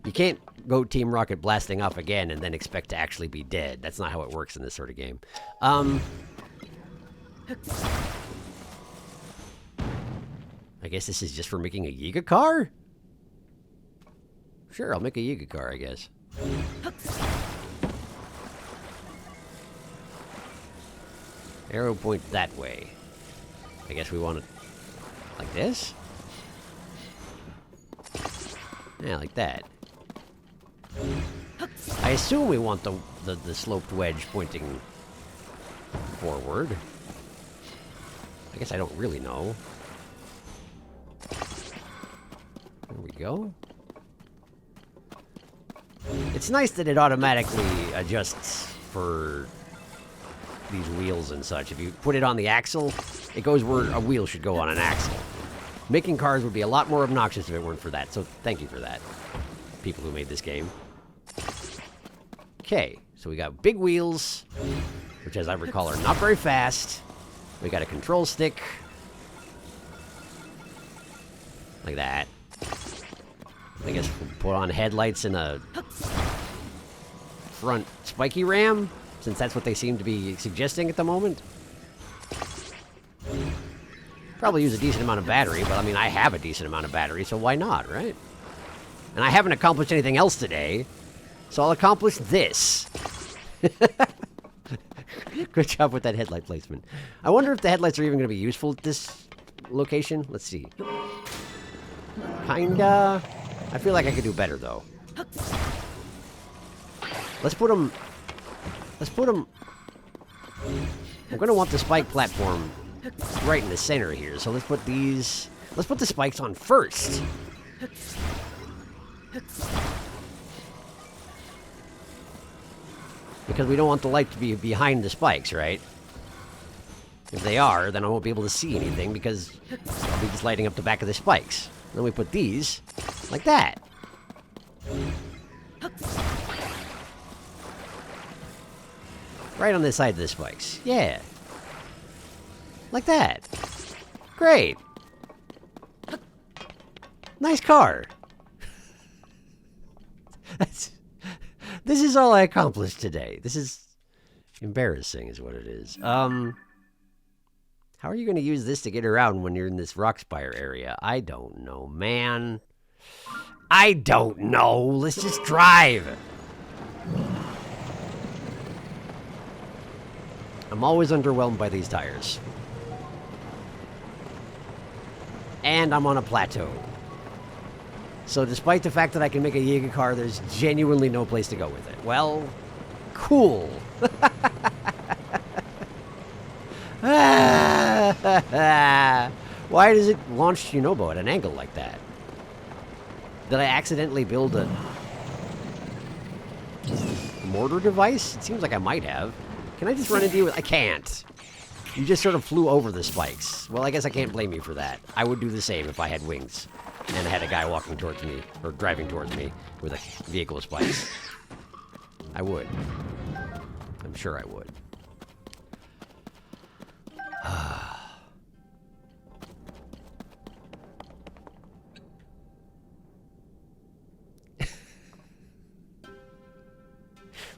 You can't go Team Rocket blasting off again and then expect to actually be dead. That's not how it works in this sort of game. I guess this is just for making a Yiga car? Sure, I'll make a Yiga car, I guess. Arrow points that way. I guess we want it like this? Yeah, like that. I assume we want the sloped wedge pointing forward. I guess I don't really know. There we go. It's nice that it automatically adjusts for these wheels and such. If you put it on the axle, it goes where a wheel should go on an axle. Making cars would be a lot more obnoxious if it weren't for that, so thank you for that, people who made this game. Okay, so we got big wheels, which as I recall are not very fast. We got a control stick. Like that. I guess we'll put on headlights and a front spiky ram, since that's what they seem to be suggesting at the moment. Probably use a decent amount of battery, but I mean, I have a decent amount of battery, so why not, right? And I haven't accomplished anything else today, so I'll accomplish this. Good job with that headlight placement. I wonder if the headlights are even going to be useful at this location. Let's see. Kinda. I feel like I could do better, though. Let's put them... I'm going to want the spike platform right in the center here, so let's put these... Let's put the spikes on first. Because we don't want the light to be behind the spikes, right? If they are, then I won't be able to see anything because I'll be just lighting up the back of the spikes. Then we put these like that. Right on the side of the spikes. Yeah. Like that. Great. Nice car. This is all I accomplished today. This is embarrassing is what it is. How are you going to use this to get around when you're in this rock spire area? I don't know, man. I don't know. Let's just drive. I'm I'm always underwhelmed by these tires. And I'm on a plateau. So despite the fact that I can make a Yiga car, there's genuinely no place to go with it. Well, cool. Why does it launch Shinobo at an angle like that? Did I accidentally build a mortar device? It seems like I might have. Can I just run into you with... I can't. You just sort of flew over the spikes. Well, I guess I can't blame you for that. I would do the same if I had wings. And I had a guy walking towards me, or driving towards me, with a vehicle of spikes. I would. I'm sure I would.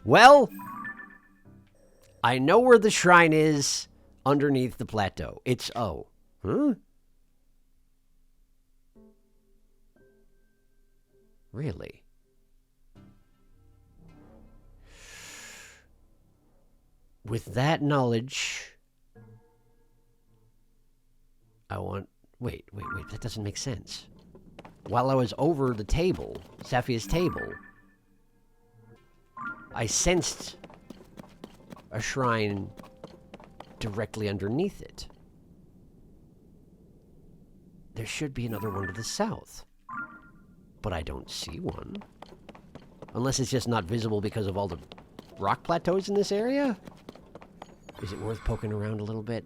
Well, I know where the shrine is underneath the plateau. It's O. Huh? Really? With that knowledge, I want... Wait. That doesn't make sense. While I was over the table, Safia's table, I sensed a shrine directly underneath it. There should be another one to the south. But I don't see one. Unless it's just not visible because of all the rock plateaus in this area? Is it worth poking around a little bit?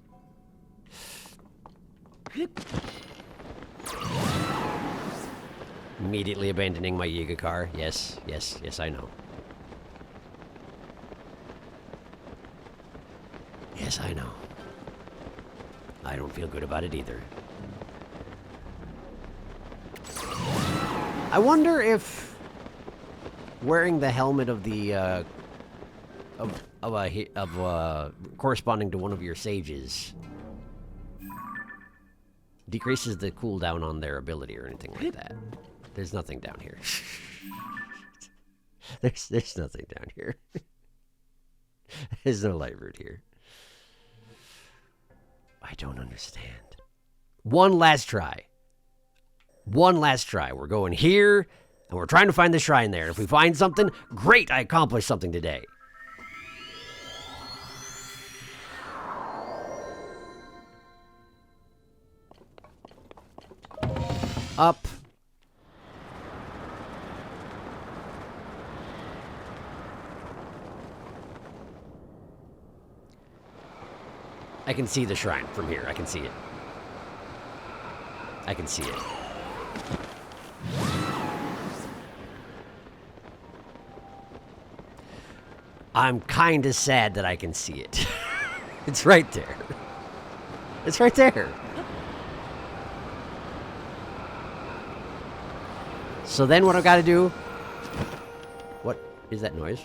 Immediately abandoning my Yiga car. Yes, I know. Yes, I know. I don't feel good about it either. I wonder if wearing the helmet of the corresponding to one of your sages decreases the cooldown on their ability or anything like that. There's nothing down here. There's nothing down here. There's no light route here. I don't understand. One last try. One last try. We're going here, and we're trying to find the shrine there. If we find something, great, I accomplished something today. Up. I can see the shrine from here. I can see it. I can see it. I'm kind of sad that I can see it. It's right there. It's right there. So then what I've got to do... What is that noise?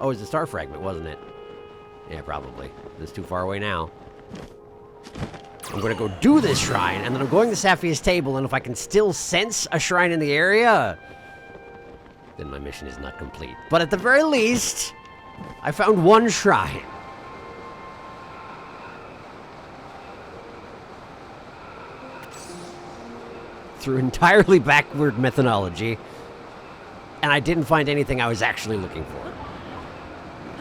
Oh, it's a star fragment, wasn't it? Yeah, probably. It's too far away now. I'm going to go do this shrine, and then I'm going to Safia's table, and if I can still sense a shrine in the area, then my mission is not complete. But at the very least, I found one shrine. Through entirely backward methodology, and I didn't find anything I was actually looking for.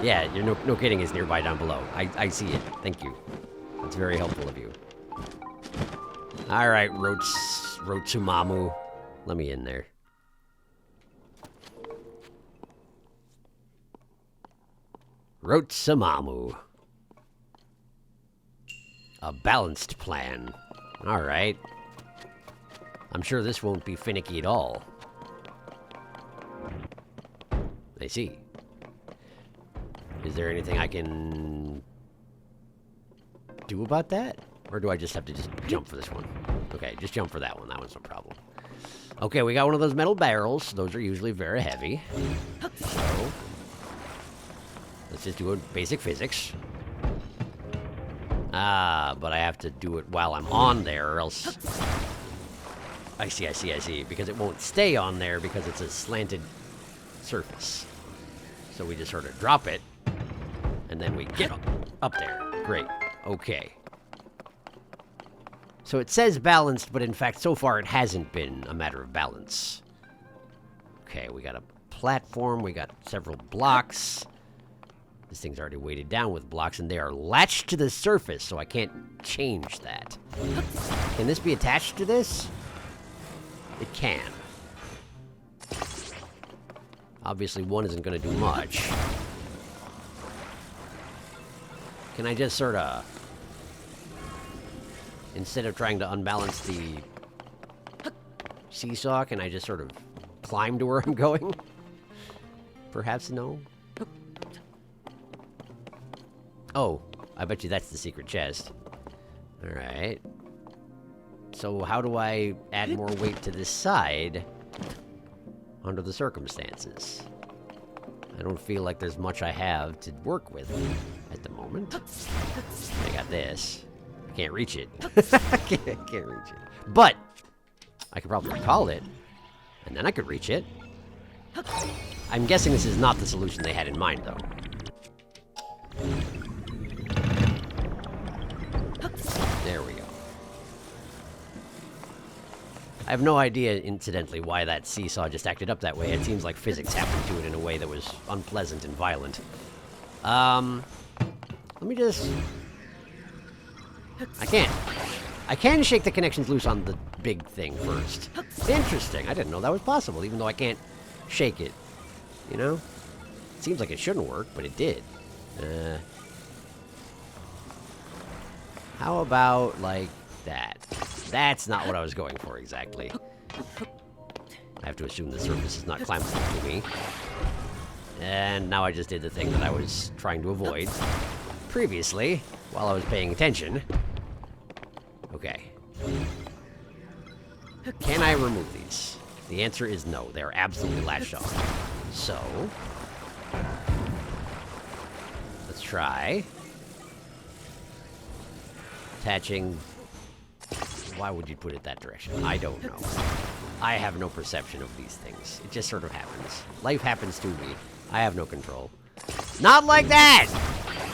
Yeah, you're no kidding, it's nearby down below. I see it. Thank you. That's very helpful of you. Alright, Rotsumamu. Let me in there. Rotsumamu. A balanced plan. Alright. I'm sure this won't be finicky at all. I see. Is there anything I can do about that? Or do I just have to just jump for this one? Okay, just jump for that one. That one's no problem. Okay, we got one of those metal barrels. Those are usually very heavy. So, let's just do a basic physics. Ah, but I have to do it while I'm on there, or else... I see. Because it won't stay on there because it's a slanted surface. So we just sort of drop it. And then we get up there. Great. Okay. So it says balanced, but in fact, so far it hasn't been a matter of balance. Okay, we got a platform. We got several blocks. This thing's already weighted down with blocks, and they are latched to the surface, so I can't change that. Can this be attached to this? It can. Obviously, one isn't going to do much. Can I just sort of... Instead of trying to unbalance the seesaw, can I just sort of climb to where I'm going? Perhaps no? Oh, I bet you that's the secret chest. Alright. So how do I add more weight to this side under the circumstances? I don't feel like there's much I have to work with at the moment. I got this. I can't reach it. I can't reach it. But I could probably recall it, and then I could reach it. I'm guessing this is not the solution they had in mind, though. There we go. I have no idea, incidentally, why that seesaw just acted up that way. It seems like physics happened to it in a way that was unpleasant and violent. Let me just... I can shake the connections loose on the big thing first. Interesting. I didn't know that was possible, even though I can't shake it. You know? Seems like it shouldn't work, but it did. How about, like, that? That's not what I was going for, exactly. I have to assume the surface is not climbable to me. And now I just did the thing that I was trying to avoid previously, while I was paying attention. Okay. Can I remove these? The answer is no. They're absolutely latched off. So... let's try... attaching... Why would you put it that direction? I don't know. I have no perception of these things. It just sort of happens. Life happens to me. I have no control. Not like that!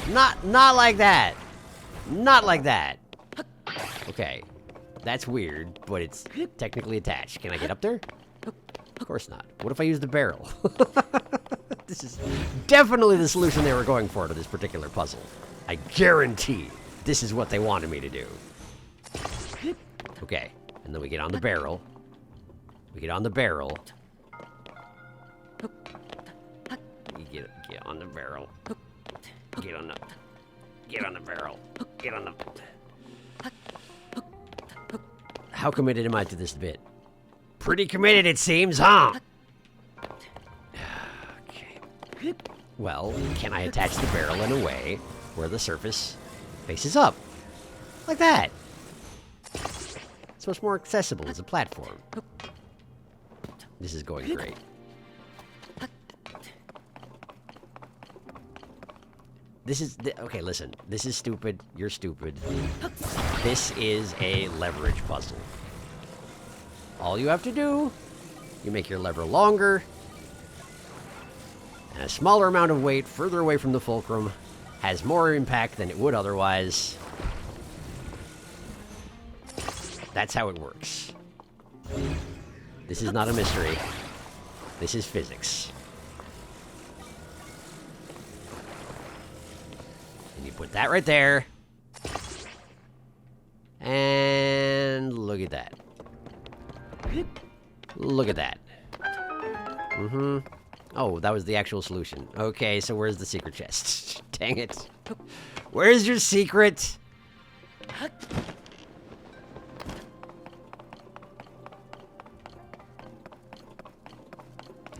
Not like that! Not like that! Okay. That's weird, but it's technically attached. Can I get up there? Of course not. What if I use the barrel? This is definitely the solution they were going for to this particular puzzle. I guarantee this is what they wanted me to do. Okay. And then we get on the barrel. We get on the barrel. We get on the barrel. Get on the barrel. Get on the... How committed am I to this bit? Pretty committed, it seems, huh? Okay. Well, can I attach the barrel in a way where the surface faces up? Like that. So it's more accessible as a platform. This is going great. This is... okay, listen. This is stupid. You're stupid. This is a leverage puzzle. All you have to do, you make your lever longer, and a smaller amount of weight further away from the fulcrum has more impact than it would otherwise. That's how it works. This is not a mystery. This is physics. And you put that right there. And look at that. Look at that. Mm-hmm. Oh, that was the actual solution. Okay, so where's the secret chest? Dang it. Where's your secret? I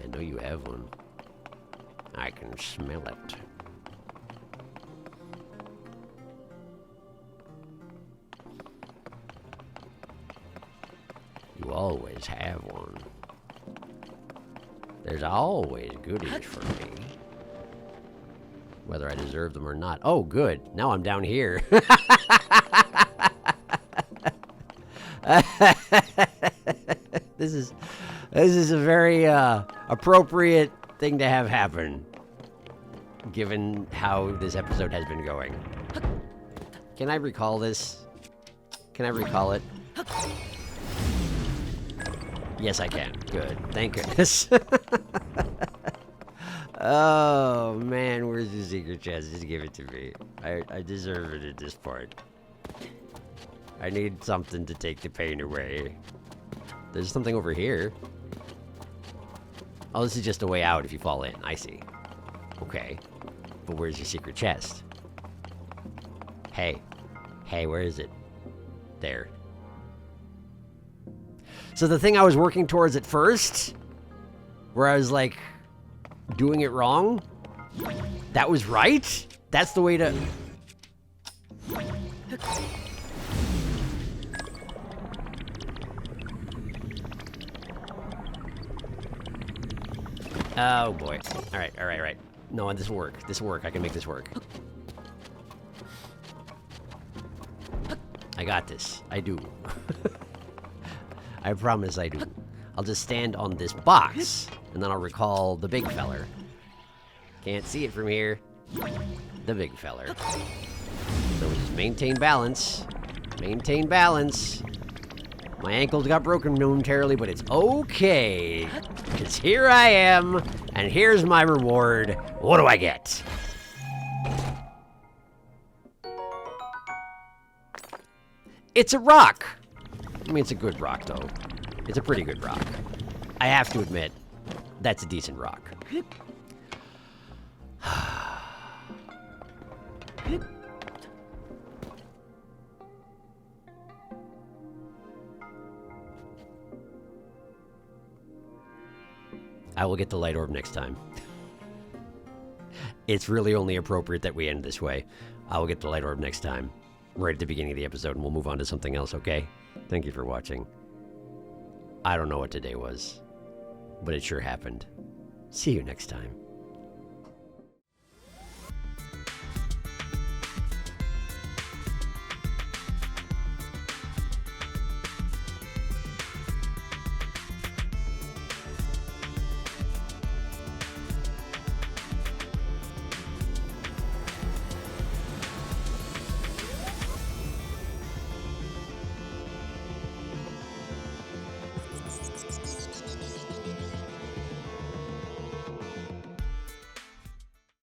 know you have one. I can smell it. You always have one. There's always goodies for me. Whether I deserve them or not. Oh, good. Now I'm down here. This is a very appropriate thing to have happen. given how this episode has been going. Can I recall this? Can I recall it? Yes, I can. Good. Thank goodness. Oh, man. Where's the secret chest? Just give it to me. I deserve it at this point. I need something to take the pain away. There's something over here. Oh, this is just a way out if you fall in. I see. Okay. But where's your secret chest? Hey. Hey, where is it? There. So the thing I was working towards at first, where I was like doing it wrong, that was right? That's the way to... Oh boy. Alright. No, this will work. This will work. I can make this work. I got this. I do. I promise I do. I'll just stand on this box, and then I'll recall the big feller. Can't see it from here. The big feller. So we just maintain balance. Maintain balance. My ankles got broken momentarily, but it's okay. Because here I am, and here's my reward. What do I get? It's a rock. I mean, it's a good rock, though. It's a pretty good rock. I have to admit, that's a decent rock. I will get the light orb next time. It's really only appropriate that we end this way. I will get the light orb next time. Right at the beginning of the episode, and we'll move on to something else, okay? Thank you for watching. I don't know what today was, but it sure happened. See you next time.